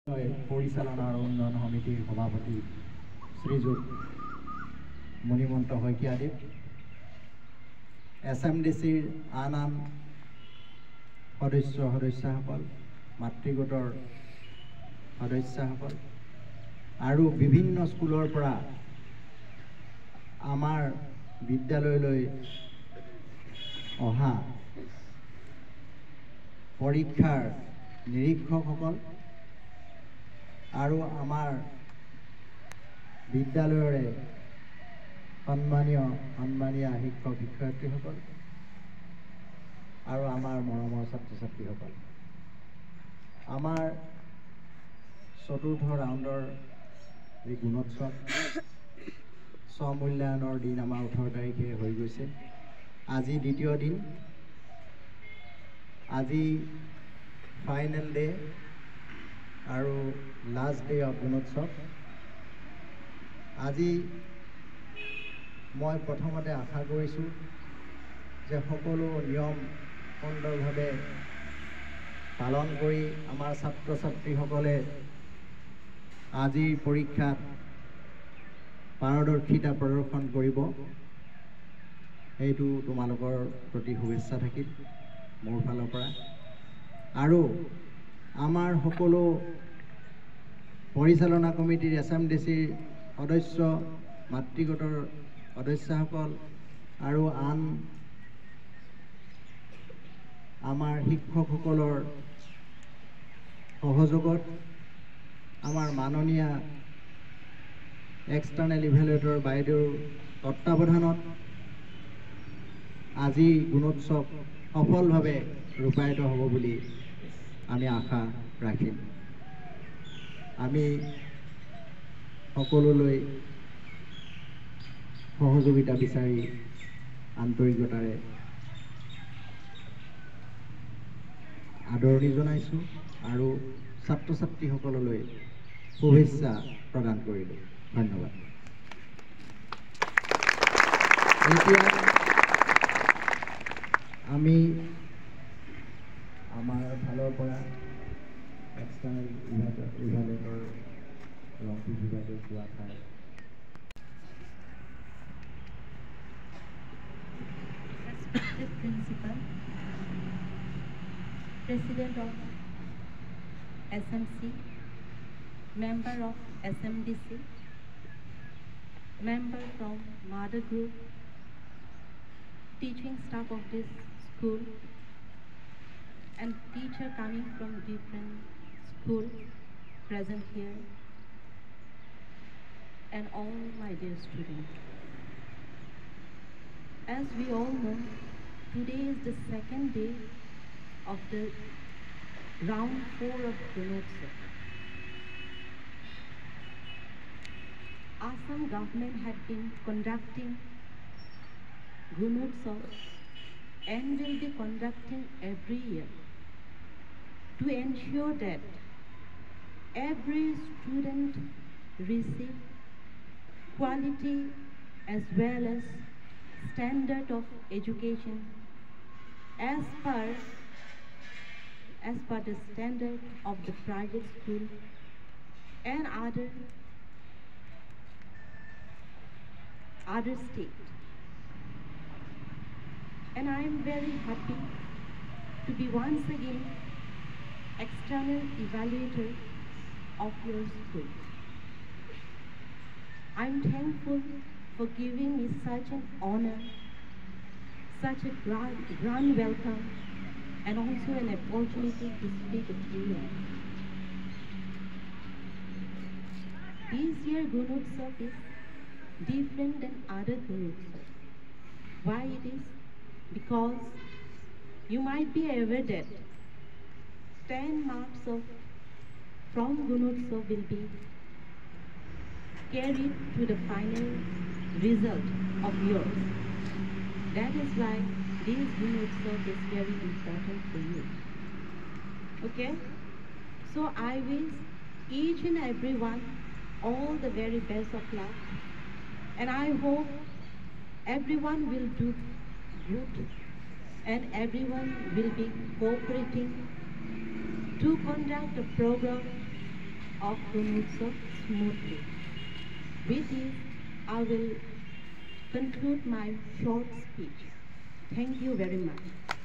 পৰিচালনা আৰু উন্নয়ন সমিতিৰ সভাপতি শ্ৰীযুত মণিমন্ত শইকীয়াদেৱ, SMDCৰ আন সদস্যসকল, মাতৃগোটৰ সদস্যসকল আৰু বিভিন্ন স্কুলৰ পৰা আমাৰ বিদ্যালয়লৈ অহা পৰীক্ষাৰ নিৰীক্ষকসকল আৰু আমাৰ বিদ্যালয়ৰে সন্মানীয় শিক্ষক শিক্ষয়িত্ৰীসকল আৰু আমাৰ মৰমৰ ছাত্ৰ ছাত্ৰীসকল, আমাৰ চতুৰ্থ ৰাউণ্ডৰ এই গুণোৎসৱ স্বমূল্যায়নৰ দিন আমাৰ 18 তাৰিখে হৈ গৈছে। আজি দ্বিতীয় দিন, আজি ফাইনেল ডে আৰু লাষ্ট ডে অফ গুণোৎসৱ। আজি মই প্ৰথমতে আশা কৰিছোঁ যে সকলো নিয়ম সুন্দৰভাৱে পালন কৰি আমাৰ ছাত্ৰ ছাত্ৰীসকলে আজিৰ পৰীক্ষাত পাৰদৰ্শিতা প্ৰদৰ্শন কৰিব। সেইটো তোমালোকৰ প্ৰতি শুভেচ্ছা থাকিল মোৰ ফালৰ পৰা। আৰু আমাৰ সকলো পৰিচালনা কমিটিৰ SMDCৰ সদস্য, মাতৃগোটৰ সদস্যসকল আৰু আন আমাৰ শিক্ষকসকলৰ সহযোগত, আমাৰ মাননীয়া এক্সটাৰ্নেল ইভেলুৱেটৰ বাইদেউৰ তত্ত্বাৱধানত আজি গুণোৎসৱ সফলভাৱে ৰূপায়িত হ'ব বুলি আমি আশা ৰাখিম। আমি সকলোলৈ সহযোগিতা বিচাৰি আন্তৰিকতাৰে আদৰণি জনাইছোঁ আৰু ছাত্ৰ ছাত্ৰীসকললৈ শুভেচ্ছা প্ৰদান কৰিলোঁ। ধন্যবাদ। এতিয়া আমি আমাৰ ফালৰ পৰা এক্সটাৰ্নেল ইভালুৱেটৰ ৰংপুৰ বিভাগৰ যোৱা ঠাই Respected Principal, President of SMC, Member of SMDC, Member from Mother Group, teaching staff of this school, and teacher coming from different school present here, and all my dear students. As we all know, today is the second day of the round 4 of Gunotsov. Assam government had been conducting Gunotsov and will be conducting every year to ensure that every student receive quality as well as standard of education as per the standard of the private school and other state. And I am very happy to be once again external evaluator of your school. I am thankful for giving me such an honor, such a grand welcome, and also an opportunity to speak with you. This year Gunotsav is different than other Gunotsav. Why it is? Because you might be aware that 10 marks from Gunotsav will be carried to the final result of yours. That is why this Gunotsav is very important for you. Okay? So I wish each and everyone all the very best of luck, and I hope everyone will do good and everyone will be cooperating to conduct a program of Ganotsav smoothly. With this, I will conclude my short speech. Thank you very much.